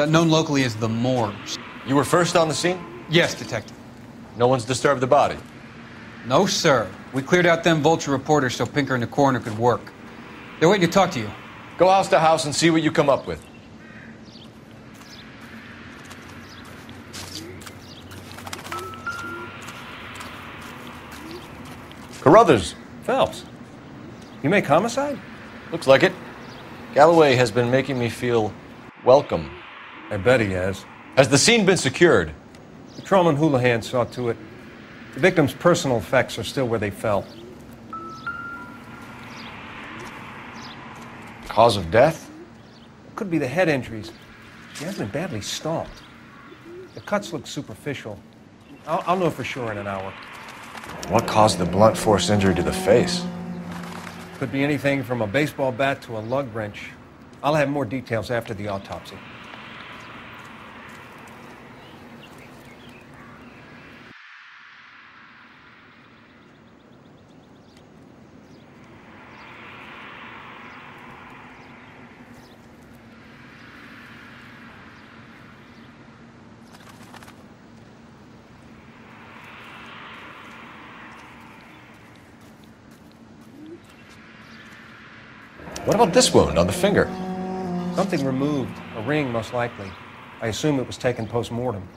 known locally as the Moors. You were first on the scene? Yes, Detective. No one's disturbed the body? No, sir. We cleared out them vulture reporters so Pinker and the coroner could work. They're waiting to talk to you. Go house to house and see what you come up with. Carruthers. Phelps, you make Homicide? Looks like it. Galloway has been making me feel welcome. I bet he has. Has the scene been secured? Patrolman Houlihan saw to it. The victim's personal effects are still where they fell. Cause of death? It could be the head injuries. She has been badly stalked. The cuts look superficial. I'll know for sure in an hour. What caused the blunt force injury to the face? Could be anything from a baseball bat to a lug wrench. I'll have more details after the autopsy. What about this wound on the finger? Something removed. A ring, most likely. I assume it was taken post-mortem.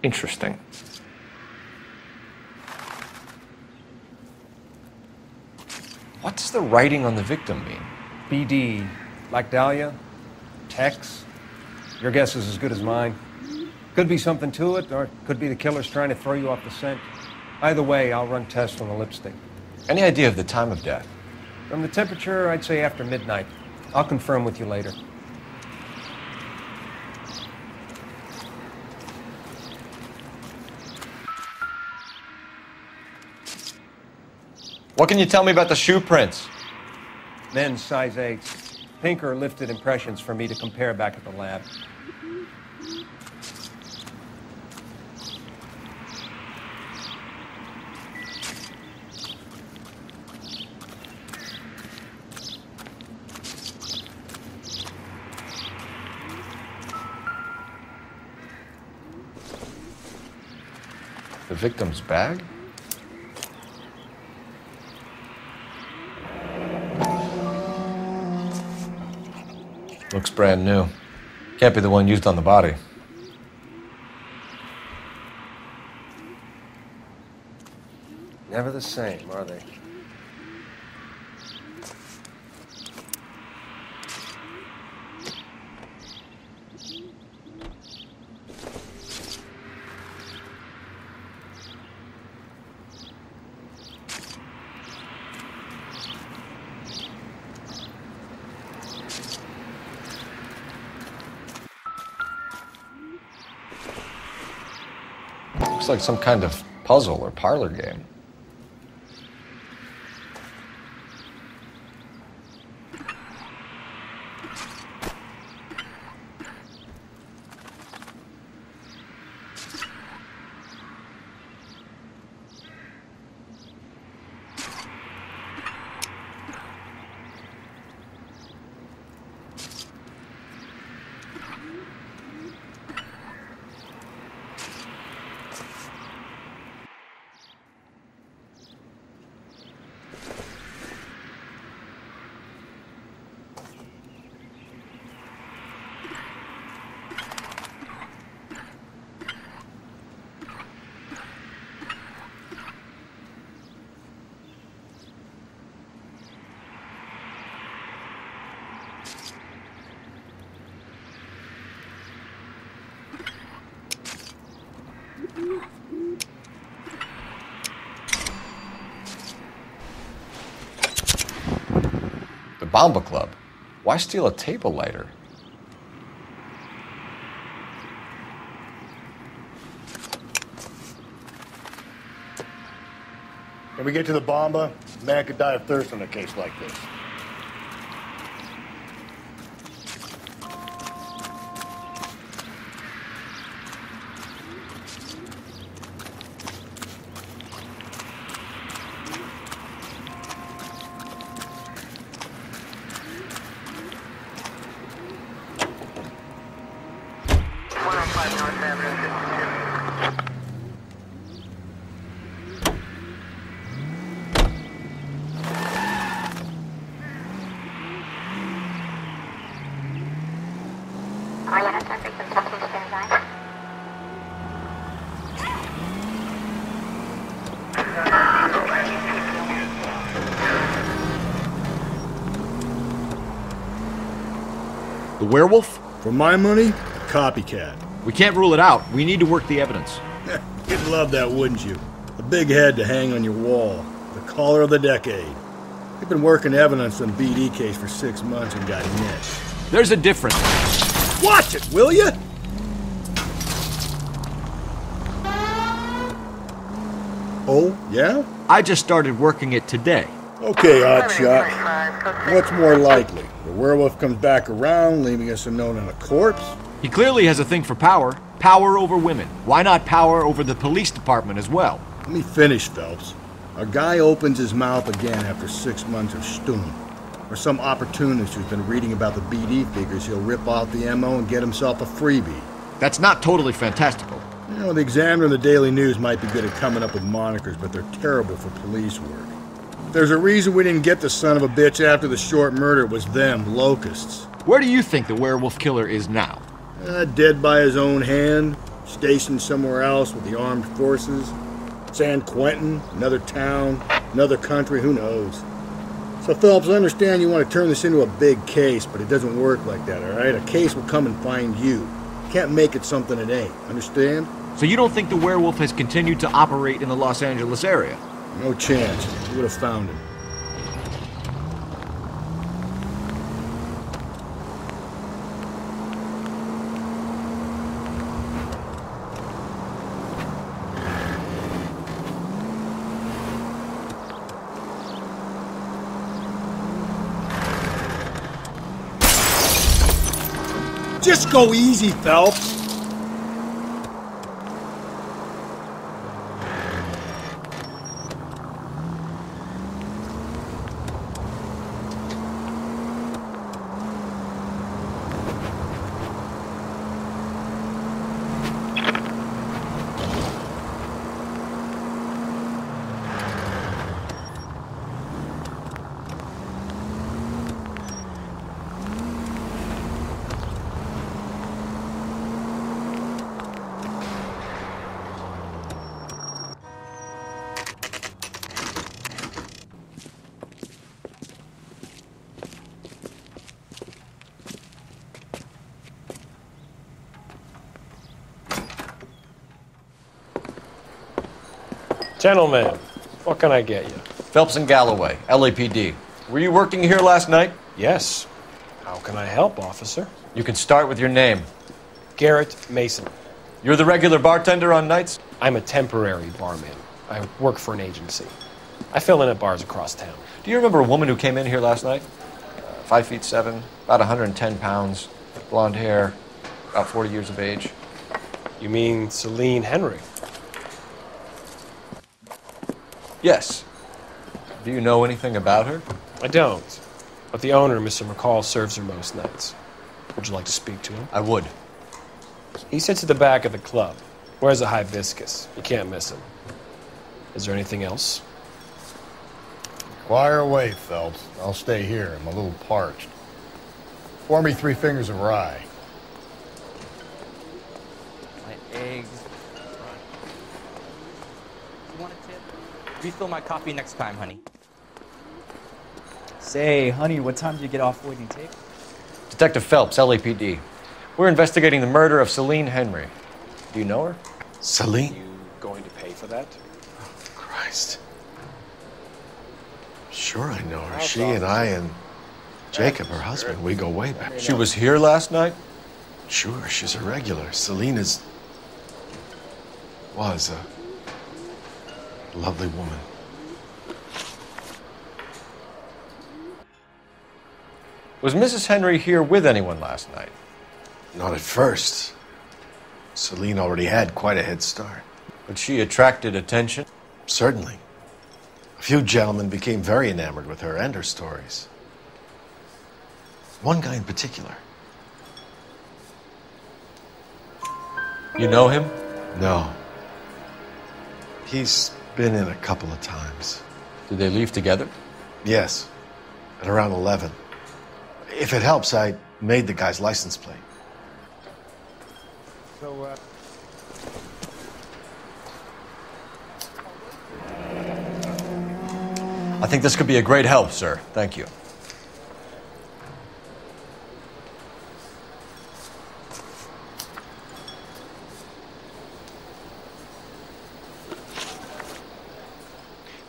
Interesting. What does the writing on the victim mean? BD. Like Dahlia? Tex? Your guess is as good as mine. Could be something to it, or it could be the killer's trying to throw you off the scent. Either way, I'll run tests on the lipstick. Any idea of the time of death? From the temperature, I'd say after midnight. I'll confirm with you later. What can you tell me about the shoe prints? Men's size 8. Pinker lifted impressions for me to compare back at the lab. The victim's bag? Looks brand new. Can't be the one used on the body. Never the same, are they? Looks like some kind of puzzle or parlor game. The Bomba Club. Why steal a table lighter? When we get to the Bomba, a man could die of thirst in a case like this. The werewolf? For my money, copycat. We can't rule it out. We need to work the evidence. You'd love that, wouldn't you? A big head to hang on your wall. The caller of the decade. We've been working evidence on BD case for 6 months and got nicked. There's a difference. Watch it, will you? Oh, yeah? I just started working it today. Okay, Oddshot. What's more likely? The werewolf comes back around, leaving us a note on a corpse? He clearly has a thing for power. Power over women. Why not power over the police department as well? Let me finish, Phelps. A guy opens his mouth again after 6 months of stewing. Or some opportunist who's been reading about the BD figures he'll rip off the MO and get himself a freebie. That's not totally fantastical. You know, the Examiner and the Daily News might be good at coming up with monikers, but they're terrible for police work. There's a reason we didn't get the son of a bitch after the short murder. It was them, locusts. Where do you think the werewolf killer is now? Dead by his own hand, stationed somewhere else with the armed forces. San Quentin, another town, another country, who knows? So, Phelps, I understand you want to turn this into a big case, but it doesn't work like that, all right? A case will come and find you. You can't make it something it ain't, understand? So you don't think the werewolf has continued to operate in the Los Angeles area? No chance. You would have found him. Just go easy, Phelps. Gentlemen, what can I get you? Phelps and Galloway, LAPD. Were you working here last night? Yes. How can I help, officer? You can start with your name. Garrett Mason. You're the regular bartender on nights? I'm a temporary barman. I work for an agency. I fill in at bars across town. Do you remember a woman who came in here last night? 5'7", about 110 pounds, blonde hair, about 40 years of age. You mean Celine Henry? Yes. Do you know anything about her? I don't. But the owner, Mr. McCall, serves her most nights. Would you like to speak to him? I would. He sits at the back of the club. Wears a hibiscus. You can't miss him. Is there anything else? Fire away, Phelps. I'll stay here. I'm a little parched. Pour me 3 fingers of rye. My eggs. You want a tip? Refill my coffee next time, honey. Say, honey, what time do you get off waiting tape? Detective Phelps, LAPD. We're investigating the murder of Celine Henry. Do you know her? Celine? You going to pay for that? Christ. Sure I know her. She and I and Jacob, her husband, we go way back. She was here last night? Sure, she's a regular. Celine was a lovely woman. Was Mrs. Henry here with anyone last night? Not at first. Celine already had quite a head start. But she attracted attention? Certainly. A few gentlemen became very enamored with her and her stories. One guy in particular. You know him? No. He's been in a couple of times. Did they leave together? Yes, at around 11. If it helps, I made the guy's license plate. So, I think this could be a great help, sir. Thank you.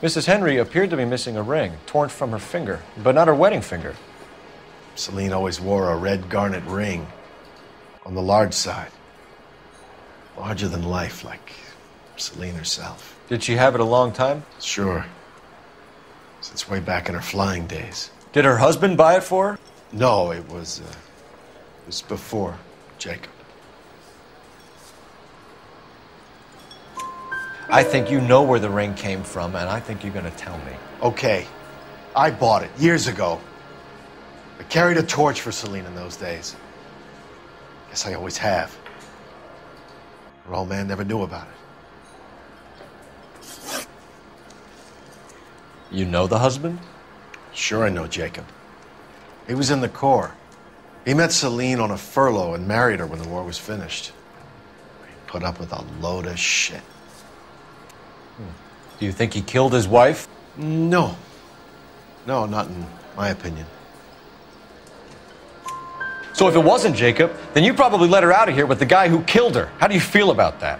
Mrs. Henry appeared to be missing a ring, torn from her finger, but not her wedding finger. Celine always wore a red garnet ring on the large side. Larger than life, like Celine herself. Did she have it a long time? Sure. Since way back in her flying days. Did her husband buy it for her? No, it was before Jacob. I think you know where the ring came from, and I think you're going to tell me. Okay. I bought it years ago. I carried a torch for Celine in those days. Guess I always have. Her old man never knew about it. You know the husband? Sure I know Jacob. He was in the Corps. He met Celine on a furlough and married her when the war was finished. He put up with a load of shit. Do you think he killed his wife? No. No, not in my opinion. So if it wasn't Jacob, then you probably let her out of here with the guy who killed her. How do you feel about that?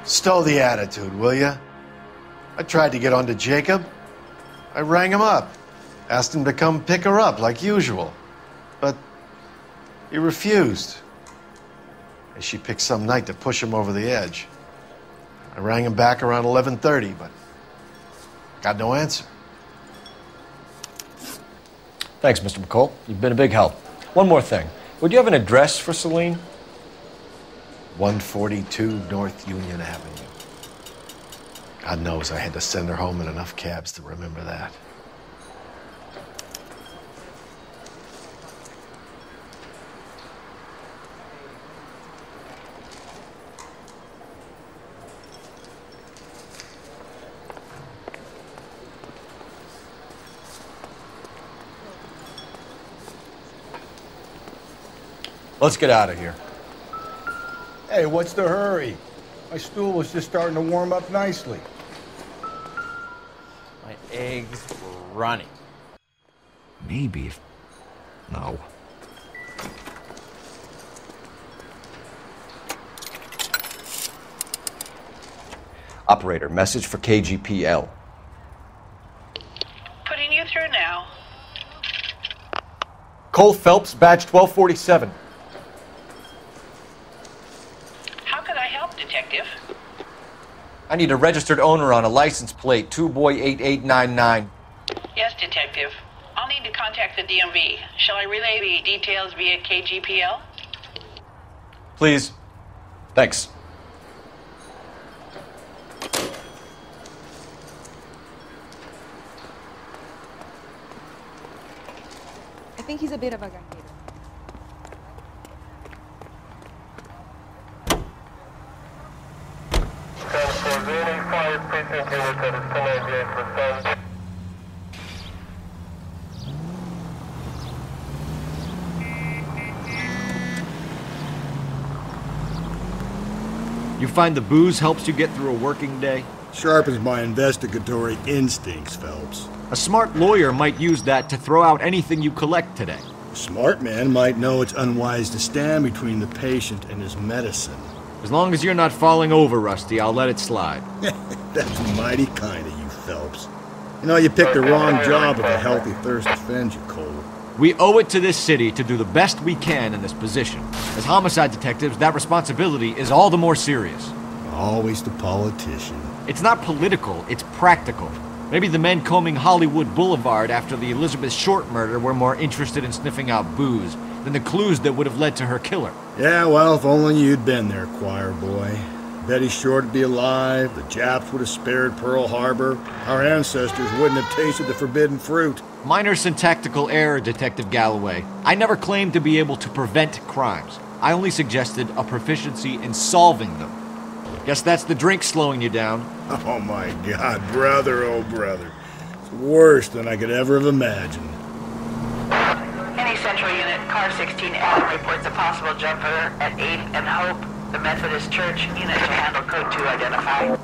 Stow the attitude, will ya? I tried to get onto Jacob. I rang him up. Asked him to come pick her up like usual. But he refused. And she picked some night to push him over the edge. I rang him back around 11:30, but got no answer. Thanks, Mr. McCall. You've been a big help. One more thing. Would you have an address for Celine? 142 North Union Avenue. God knows I had to send her home in enough cabs to remember that. Let's get out of here. Hey, what's the hurry? My stool was just starting to warm up nicely. My eggs were running. Maybe if... No. Operator, message for KGPL. Putting you through now. Cole Phelps, badge 1247. How can I help, Detective? I need a registered owner on a license plate, 2boy8899. Yes, Detective. I'll need to contact the DMV. Shall I relay the details via KGPL? Please. Thanks. I think he's a bit of a gang leader. You find the booze helps you get through a working day? Sharpens my investigatory instincts, Phelps. A smart lawyer might use that to throw out anything you collect today. A smart man might know it's unwise to stand between the patient and his medicine. As long as you're not falling over, Rusty, I'll let it slide. That's mighty kind of you, Phelps. You know, you picked the wrong job if a healthy thirst offends you, Cole. We owe it to this city to do the best we can in this position. As homicide detectives, that responsibility is all the more serious. Always the politician. It's not political, it's practical. Maybe the men combing Hollywood Boulevard after the Elizabeth Short murder were more interested in sniffing out booze than the clues that would have led to her killer. Yeah, well, if only you'd been there, choir boy. Betty Short would be alive, the Japs would have spared Pearl Harbor, our ancestors wouldn't have tasted the forbidden fruit. Minor syntactical error, Detective Galloway. I never claimed to be able to prevent crimes. I only suggested a proficiency in solving them. Guess that's the drink slowing you down. Oh my God, brother, oh brother. It's worse than I could ever have imagined. Any central unit, car 16L reports a possible jumper at 8th and Hope. The Methodist Church unit to handle code 2 identify.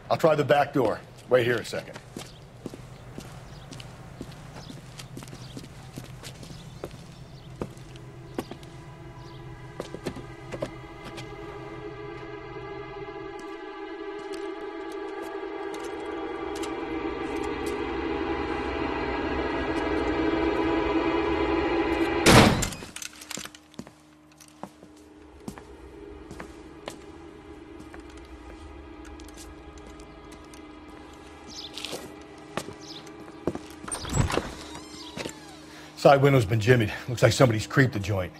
I'll try the back door. Wait here a second. Side window's been jimmied. Looks like somebody's creeped the joint.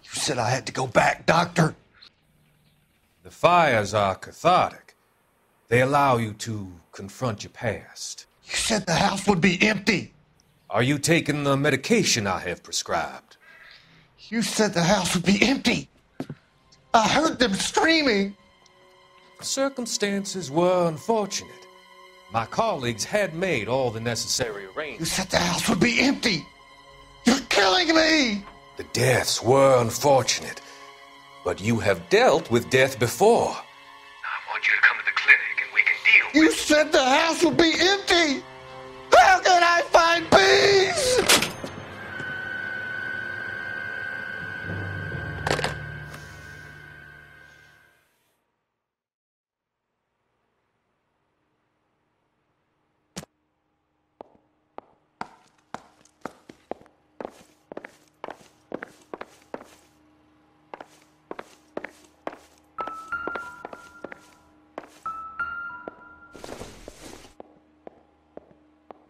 You said I had to go back, Doctor. The fires are cathartic. They allow you to confront your past. You said the house would be empty. Are you taking the medication I have prescribed? You said the house would be empty. I heard them screaming. The circumstances were unfortunate. My colleagues had made all the necessary arrangements. You said the house would be empty. You're killing me. The deaths were unfortunate, but you have dealt with death before. I want you to come to the clinic and we can deal with... You said the house would be empty. How can I find peace?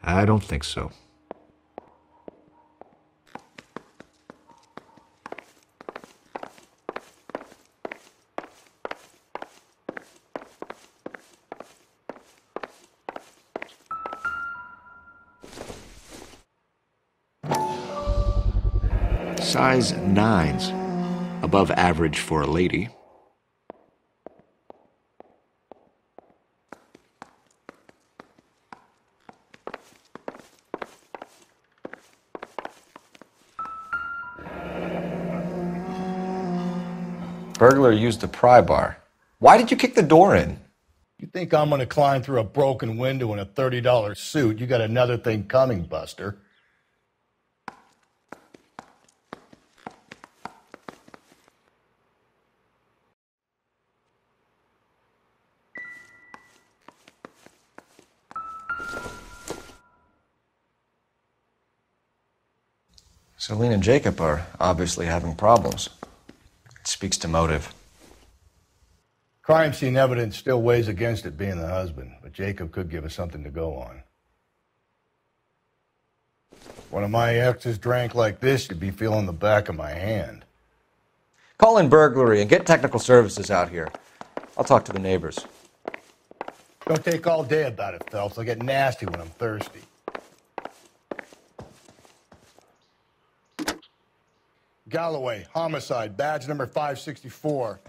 I don't think so. Size 9s, above average for a lady. Burglar used the pry bar. Why did you kick the door in? You think I'm gonna climb through a broken window in a $30 suit? You got another thing coming, Buster. Celine and Jacob are obviously having problems. It speaks to motive. Crime scene evidence still weighs against it being the husband, but Jacob could give us something to go on. One of my exes drank like this, you'd be feeling the back of my hand. Call in burglary and get technical services out here. I'll talk to the neighbors. Don't take all day about it, Phelps. I'll get nasty when I'm thirsty. Galloway, homicide, badge number 564.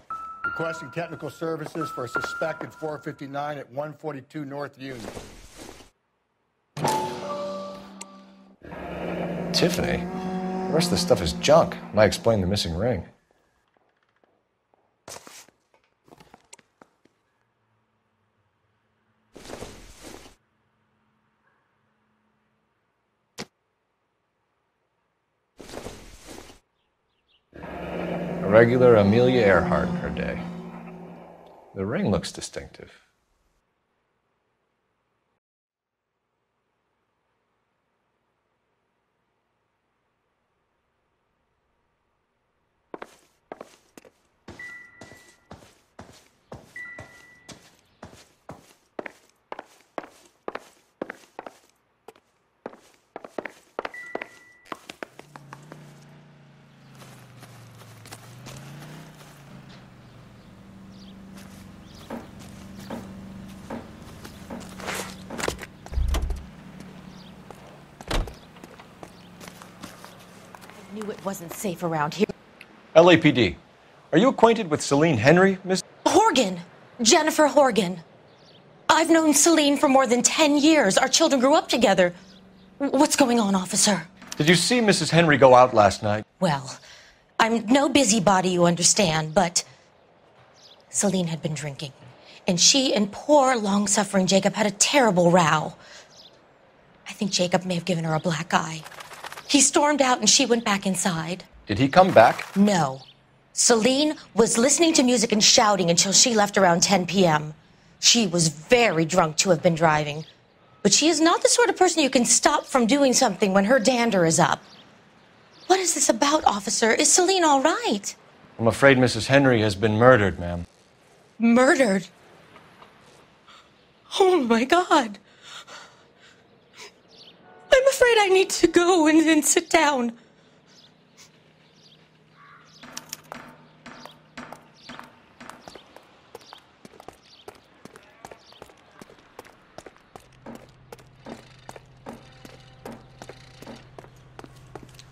Requesting technical services for a suspected 459 at 142 North Union. Tiffany? The rest of this stuff is junk. Might explain the missing ring. A regular Amelia Earhart in her day. The ring looks distinctive. Knew it wasn't safe around here. LAPD. Are you acquainted with Celine Henry, Miss? Horgan. Jennifer Horgan. I've known Celine for more than 10 years. Our children grew up together. What's going on, officer? Did you see Mrs. Henry go out last night? Well, I'm no busybody, you understand, but Celine had been drinking. And she and poor, long-suffering Jacob had a terrible row. I think Jacob may have given her a black eye. He stormed out and she went back inside. Did he come back? No. Celine was listening to music and shouting until she left around 10 p.m. She was very drunk to have been driving. But she is not the sort of person you can stop from doing something when her dander is up. What is this about, officer? Is Celine all right? I'm afraid Mrs. Henry has been murdered, ma'am. Murdered? Oh, my God. I'm afraid I need to go and sit down.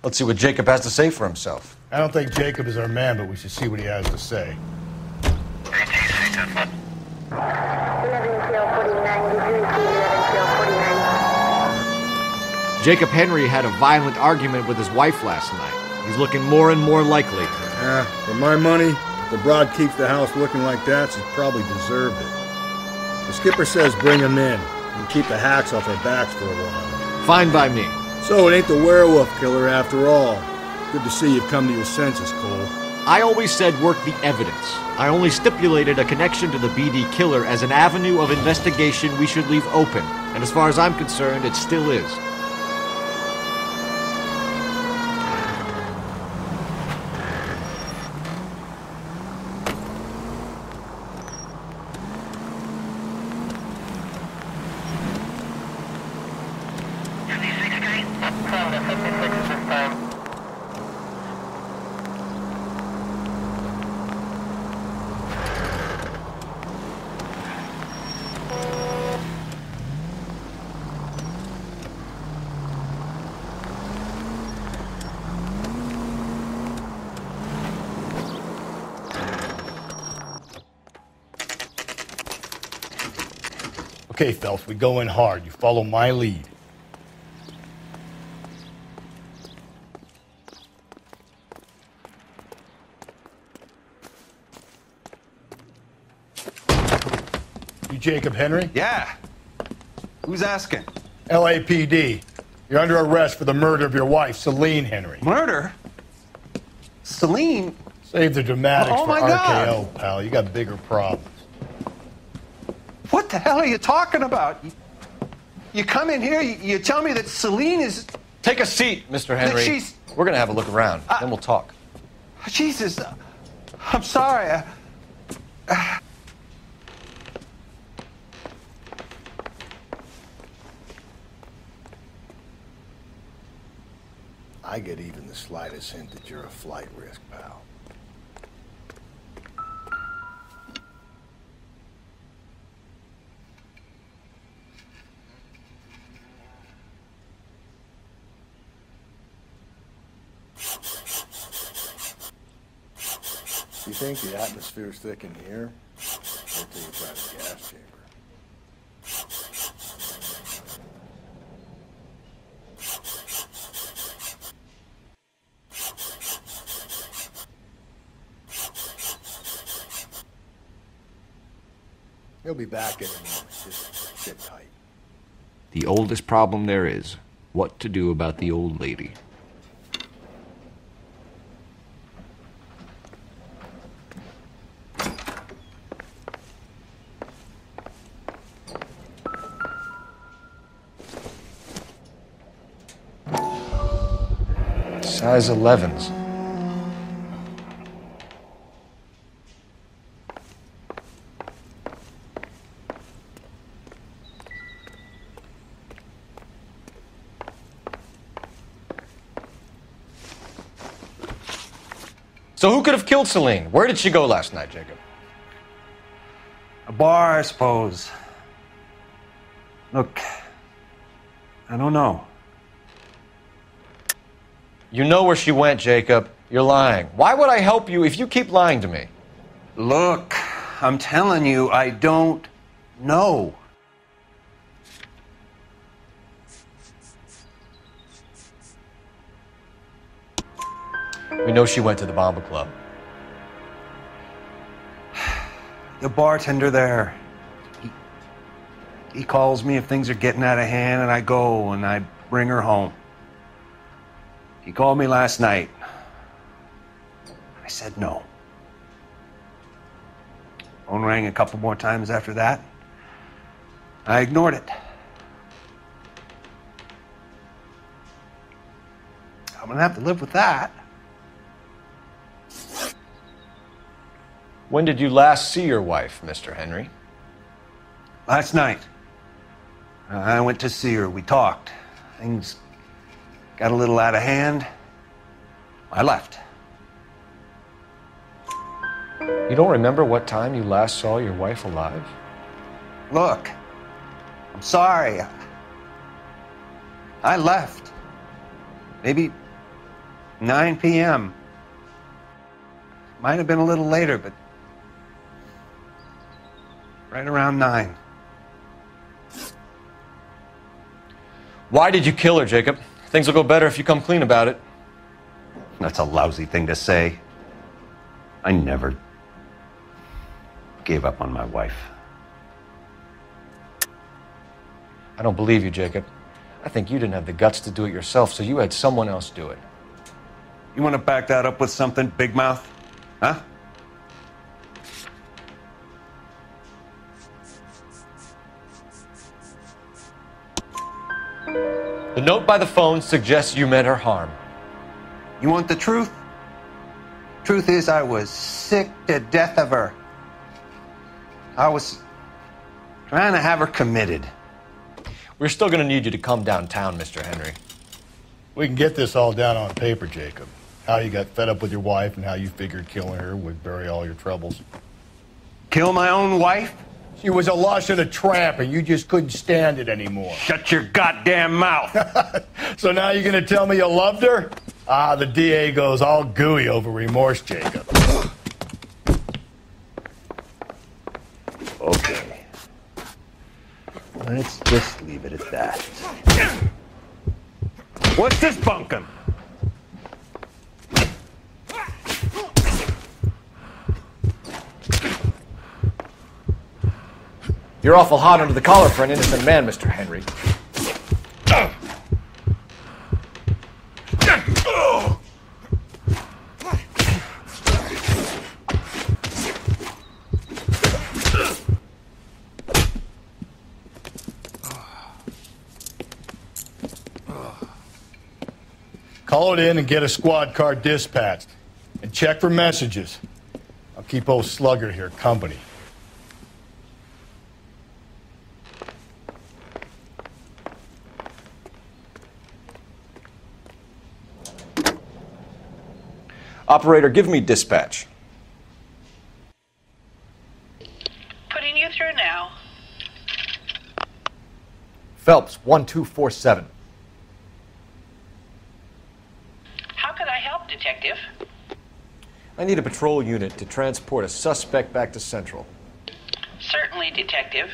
Let's see what Jacob has to say for himself. I don't think Jacob is our man, but we should see what he has to say. Jacob Henry had a violent argument with his wife last night. He's looking more and more likely. For my money, if the broad keeps the house looking like that, she's probably deserved it. The skipper says bring him in and keep the hacks off our backs for a while. Fine by me. So it ain't the werewolf killer after all. Good to see you've come to your senses, Cole. I always said work the evidence. I only stipulated a connection to the BD killer as an avenue of investigation we should leave open. And as far as I'm concerned, it still is. Okay, Phelps, we go in hard. You follow my lead. You Jacob Henry? Yeah. Who's asking? LAPD. You're under arrest for the murder of your wife, Celine Henry. Murder? Celine? Save the dramatics Oh, for my RKO, God. pal. You got bigger problems. What the hell are you talking about? You come in here, you tell me that Celine is... Take a seat, Mr. Henry. she's- We're going to have a look around, then we'll talk. Jesus, I'm sorry. I get even the slightest hint that you're a flight risk, pal. You think the atmosphere's thick in here? Wait till you try the gas chamber. He'll be back in a moment. Just sit tight. The oldest problem there is, what to do about the old lady. Size 11s. So who could have killed Celine? Where did she go last night, Jacob? A bar, I suppose. Look, I don't know. You know where she went, Jacob. You're lying. Why would I help you if you keep lying to me? Look, I'm telling you, I don't know. We know she went to the Bomba Club. The bartender there, he calls me if things are getting out of hand, and I go and I bring her home. He called me last night. I said no. Phone rang a couple more times after that. I ignored it. I'm gonna have to live with that. When did you last see your wife, Mr. Henry? Last night. I went to see her. We talked. Things got a little out of hand. I left. You don't remember what time you last saw your wife alive? Look, I'm sorry. I left. Maybe 9 p.m. Might have been a little later, but right around 9. Why did you kill her, Jacob? Things will go better if you come clean about it. That's a lousy thing to say. I never gave up on my wife. I don't believe you, Jacob. I think you didn't have the guts to do it yourself, so you had someone else do it. You want to back that up with something, big mouth? Huh? The note by the phone suggests you meant her harm. You want the truth? Truth is, I was sick to death of her. I was trying to have her committed. We're still going to need you to come downtown, Mr. Henry. We can get this all down on paper, Jacob. How you got fed up with your wife and how you figured killing her would bury all your troubles. Kill my own wife? She was a lush and a tramp, and you just couldn't stand it anymore. Shut your goddamn mouth! So now you're gonna tell me you loved her? Ah, the DA goes all gooey over remorse, Jacob. Okay. Let's just leave it at that. What's this bunkum? You're awful hot under the collar for an innocent man, Mr. Henry. Call it in and get a squad car dispatched. And check for messages. I'll keep old Slugger here company. Operator, give me dispatch. Putting you through now. Phelps, 1247. How could I help, Detective? I need a patrol unit to transport a suspect back to Central. Certainly, Detective.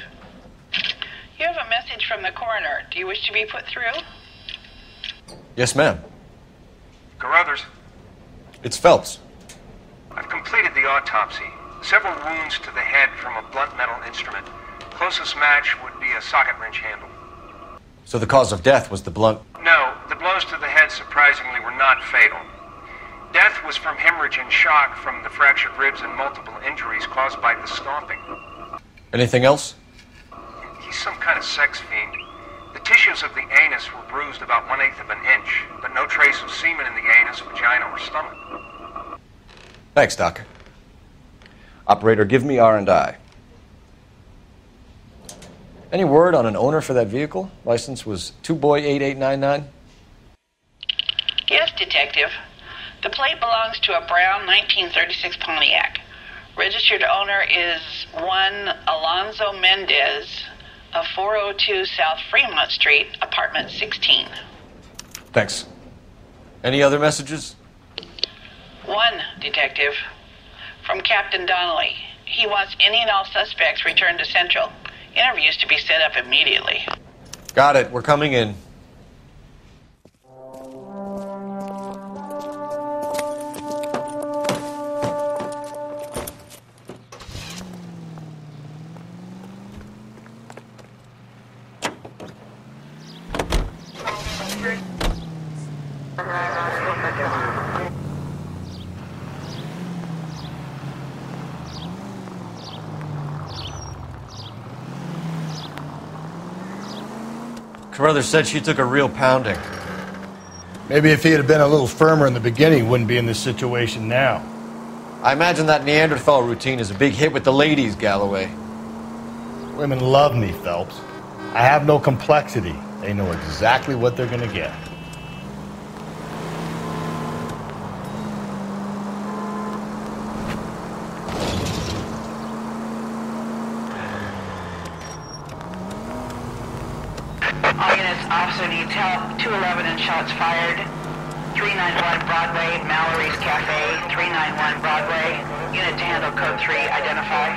You have a message from the coroner. Do you wish to be put through? Yes, ma'am. Carruthers, It's Phelps. I've completed the autopsy. Several wounds to the head from a blunt metal instrument. Closest match would be a socket wrench handle. So the cause of death was the blunt... No, the blows to the head surprisingly were not fatal. Death was from hemorrhage and shock from the fractured ribs and multiple injuries caused by the stomping. Anything else? He's some kind of sex fiend. The tissues of the anus were bruised about 1/8 of an inch, but no trace of semen in the anus, vagina, or stomach. Thanks, Doc. Operator, give me R&I. Any word on an owner for that vehicle? License was 2boy8899. Yes, Detective. The plate belongs to a brown 1936 Pontiac. Registered owner is one Alonzo Mendez of 402 South Fremont Street, apartment 16. Thanks. Any other messages? One, Detective. From Captain Donnelly. He wants any and all suspects returned to Central. Interviews to be set up immediately. Got it. We're coming in. Carruthers said she took a real pounding. Maybe if he had been a little firmer in the beginning, he wouldn't be in this situation now. I imagine that Neanderthal routine is a big hit with the ladies, Galloway. Women love me, Phelps. I have no complexity. They know exactly what they're gonna get. All units, officer detail, 211 and shots fired. 391 Broadway, Mallory's Cafe, 391 Broadway. Unit to handle code 3, identify.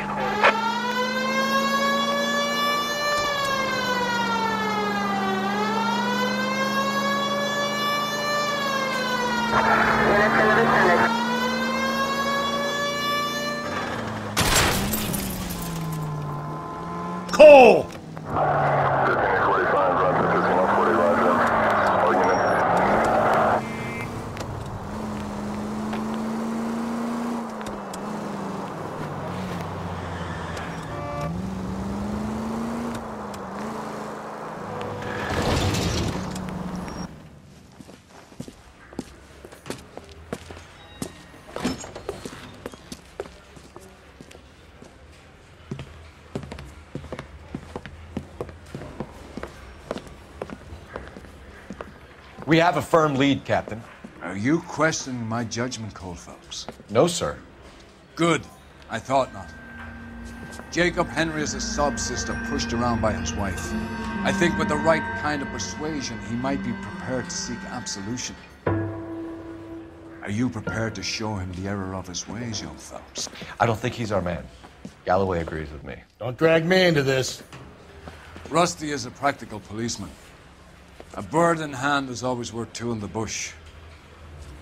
Cole! We have a firm lead, Captain. Are you questioning my judgment, Cole Phelps? No, sir. Good. I thought not. Jacob Henry is a sub-sister pushed around by his wife. I think with the right kind of persuasion, he might be prepared to seek absolution. Are you prepared to show him the error of his ways, young Phelps? I don't think he's our man. Galloway agrees with me. Don't drag me into this. Rusty is a practical policeman. A bird in hand is always worth two in the bush.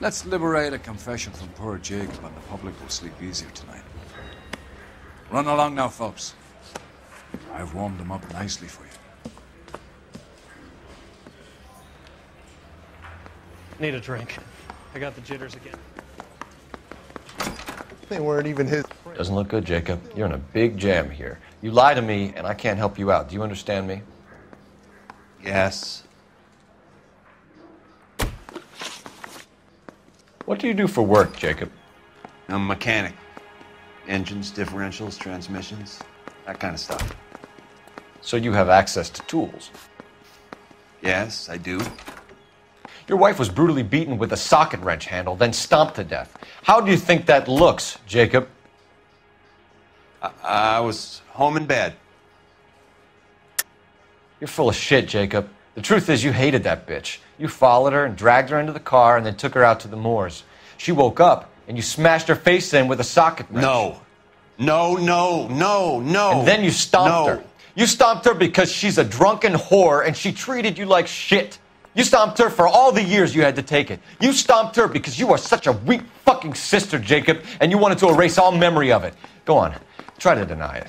Let's liberate a confession from poor Jacob and the public will sleep easier tonight. Run along now, Phelps. I've warmed them up nicely for you. Need a drink. I got the jitters again. They weren't even his. Doesn't look good, Jacob. You're in a big jam here. You lie to me, and I can't help you out. Do you understand me? Yes. What do you do for work, Jacob? I'm a mechanic. Engines, differentials, transmissions, that kind of stuff. So you have access to tools? Yes, I do. Your wife was brutally beaten with a socket wrench handle, then stomped to death. How do you think that looks, Jacob? I was home in bed. You're full of shit, Jacob. The truth is you hated that bitch. You followed her and dragged her into the car and then took her out to the moors. She woke up and you smashed her face in with a socket wrench. No. And then you stomped her. You stomped her because she's a drunken whore and she treated you like shit. You stomped her for all the years you had to take it. You stomped her because you are such a weak fucking sister, Jacob, and you wanted to erase all memory of it. Go on. Try to deny it.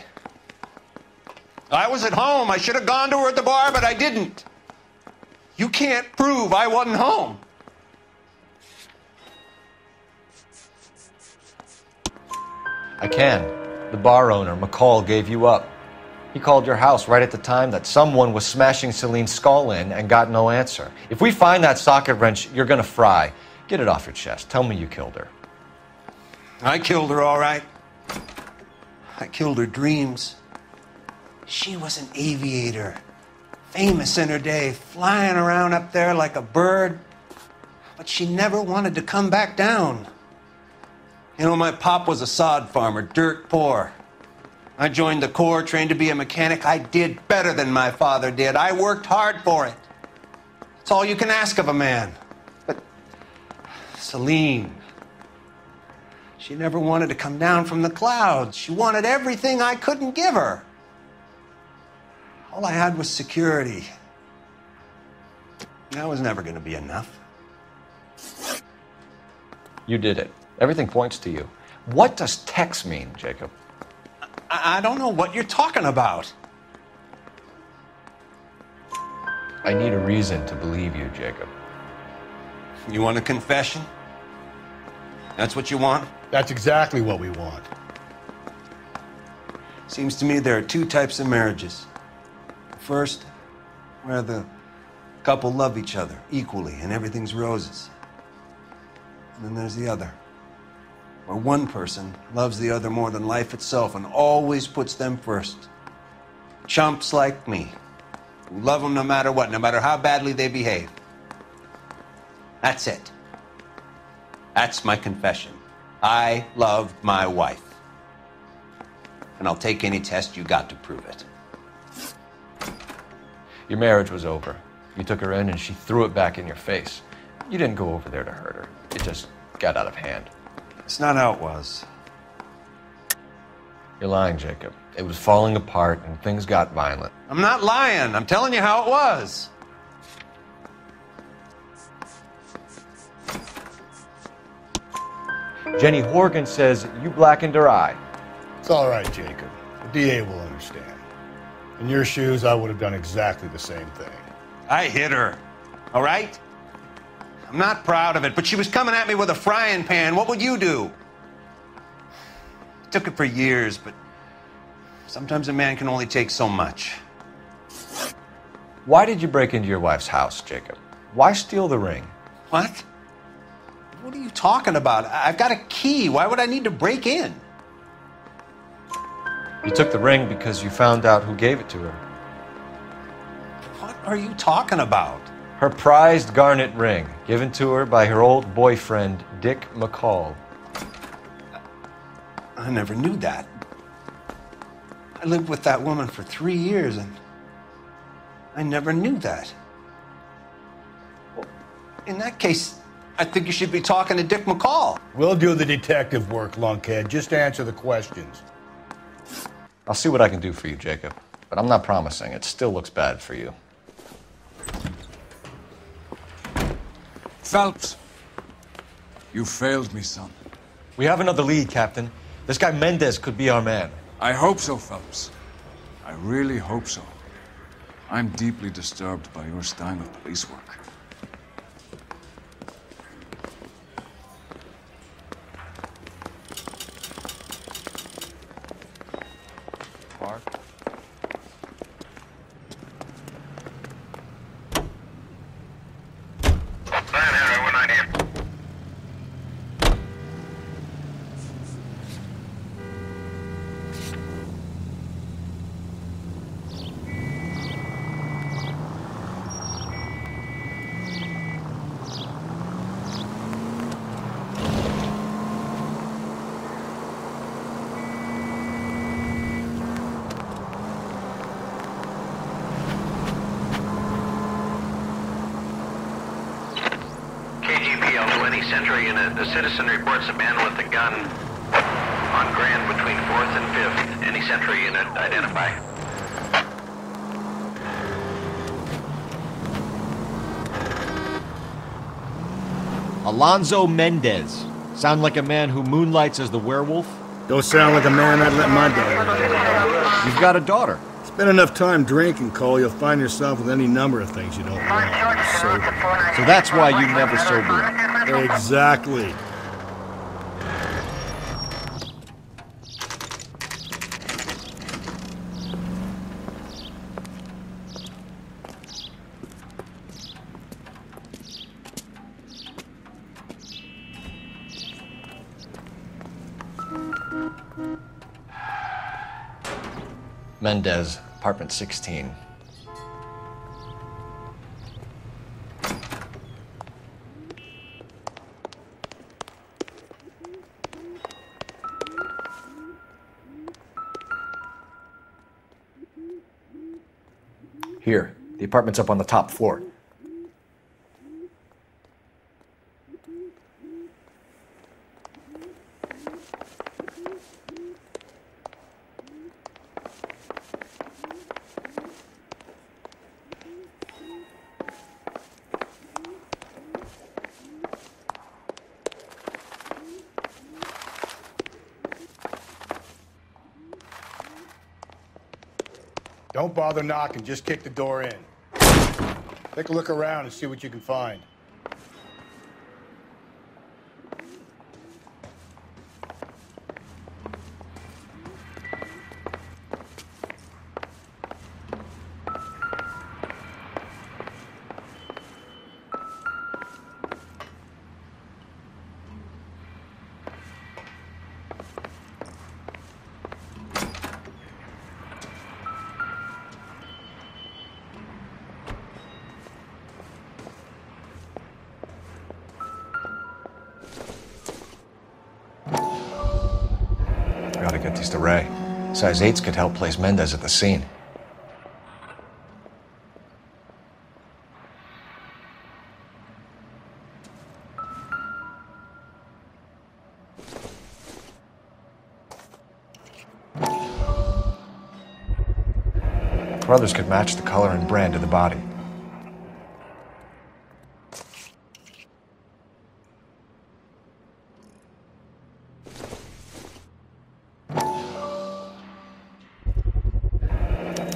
I was at home. I should have gone to her at the bar, but I didn't. You can't prove I wasn't home. I can. The bar owner, McCall, gave you up. He called your house right at the time that someone was smashing Celine's skull in and got no answer. If we find that socket wrench, you're gonna fry. Get it off your chest. Tell me you killed her. I killed her, all right. I killed her dreams. She was an aviator, famous in her day, flying around up there like a bird, but she never wanted to come back down. You know, my pop was a sod farmer, dirt poor. I joined the Corps, trained to be a mechanic. I did better than my father did. I worked hard for it. It's all you can ask of a man. But Celine, she never wanted to come down from the clouds. She wanted everything I couldn't give her. All I had was security. That was never going to be enough. You did it. Everything points to you. What does Tex mean, Jacob? I don't know what you're talking about. I need a reason to believe you, Jacob. You want a confession? That's what you want? That's exactly what we want. Seems to me there are two types of marriages. First, where the couple love each other equally and everything's roses. And then there's the other, where one person loves the other more than life itself and always puts them first. Chumps like me, who love them no matter what, no matter how badly they behave. That's it. That's my confession. I loved my wife. And I'll take any test you got to prove it. Your marriage was over. You took her in and she threw it back in your face. You didn't go over there to hurt her. It just got out of hand. It's not how it was. You're lying, Jacob. It was falling apart and things got violent. I'm not lying. I'm telling you how it was. Jenny Horgan says you blackened her eye. It's all right, Jacob. The DA will understand. In your shoes, I would have done exactly the same thing. I hit her, all right? I'm not proud of it, but she was coming at me with a frying pan. What would you do? It took it for years, but sometimes a man can only take so much. Why did you break into your wife's house, Jacob? Why steal the ring? What? What are you talking about? I've got a key. Why would I need to break in? You took the ring because you found out who gave it to her. What are you talking about? Her prized garnet ring, given to her by her old boyfriend, Dick McCall. I never knew that. I lived with that woman for 3 years, and I never knew that. Well, in that case, I think you should be talking to Dick McCall. We'll do the detective work, lunkhead. Just answer the questions. I'll see what I can do for you, Jacob. But I'm not promising. It still looks bad for you. Phelps, you failed me, son. We have another lead, Captain. This guy Mendez could be our man. I hope so, Phelps. I really hope so. I'm deeply disturbed by your style of police work. Park. Central Unit. The citizen reports a man with a gun on Grand between 4th and 5th. Any Central Unit, identify. Alonzo Mendez. Sound like a man who moonlights as the werewolf? Don't sound like a man I'd let my daughter. You've got a daughter. Spend enough time drinking, Cole, you'll find yourself with any number of things you don't want. So that's why you never sober up. Exactly. Mendez, apartment 16. Here, the apartment's up on the top floor. Don't bother knocking, just kick the door in. Take a look around and see what you can find. Gotta get these to Ray. Size 8s could help place Mendez at the scene. Brothers could match the color and brand of the body.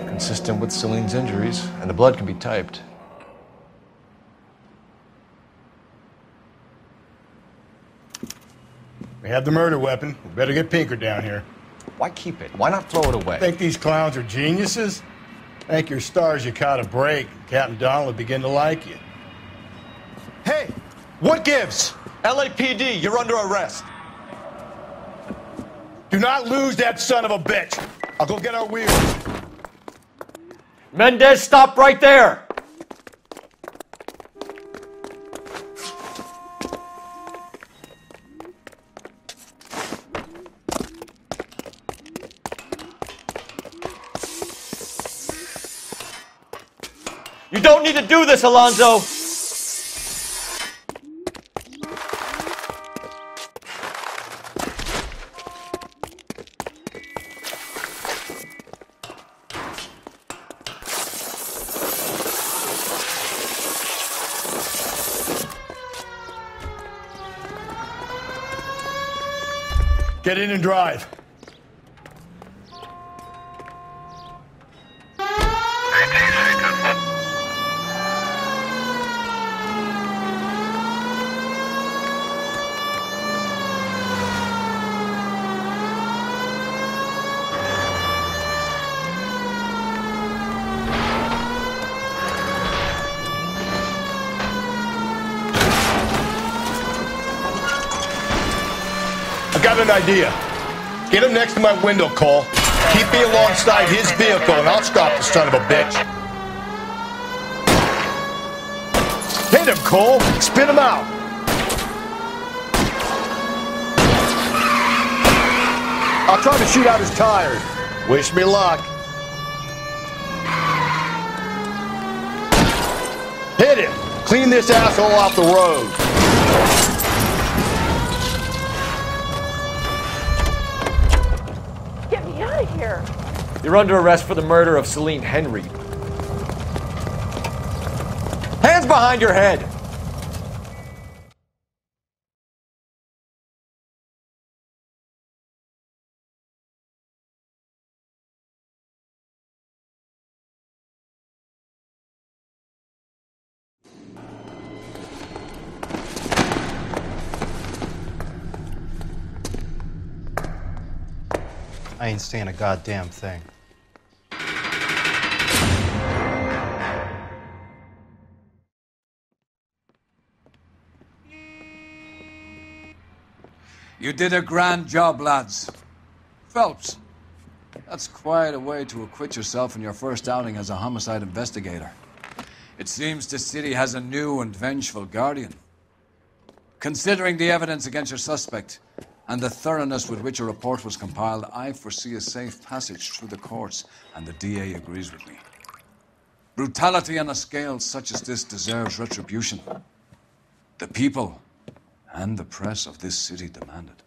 Consistent with Celine's injuries, and the blood can be typed. We have the murder weapon. We better get Pinker down here. Why keep it? Why not throw it away? Think these clowns are geniuses? Thank your stars you caught a break. Captain Donald will begin to like you. Hey! What gives? LAPD, you're under arrest. Do not lose that son of a bitch. I'll go get our wheels. Mendez, stop right there! You don't need to do this, Alonzo! Get in and drive. I got an idea. Get him next to my window, Cole. Keep me alongside his vehicle, and I'll stop the son of a bitch. Hit him, Cole. Spit him out. I'll try to shoot out his tires. Wish me luck. Hit him. Clean this asshole off the road. here. You're under arrest for the murder of Celine Henry. Hands behind your head! I ain't saying a goddamn thing. You did a grand job, lads. Phelps, that's quite a way to acquit yourself in your first outing as a homicide investigator. It seems the city has a new and vengeful guardian. Considering the evidence against your suspect and the thoroughness with which a report was compiled, I foresee a safe passage through the courts, and the DA agrees with me. Brutality on a scale such as this deserves retribution. The people and the press of this city demand it.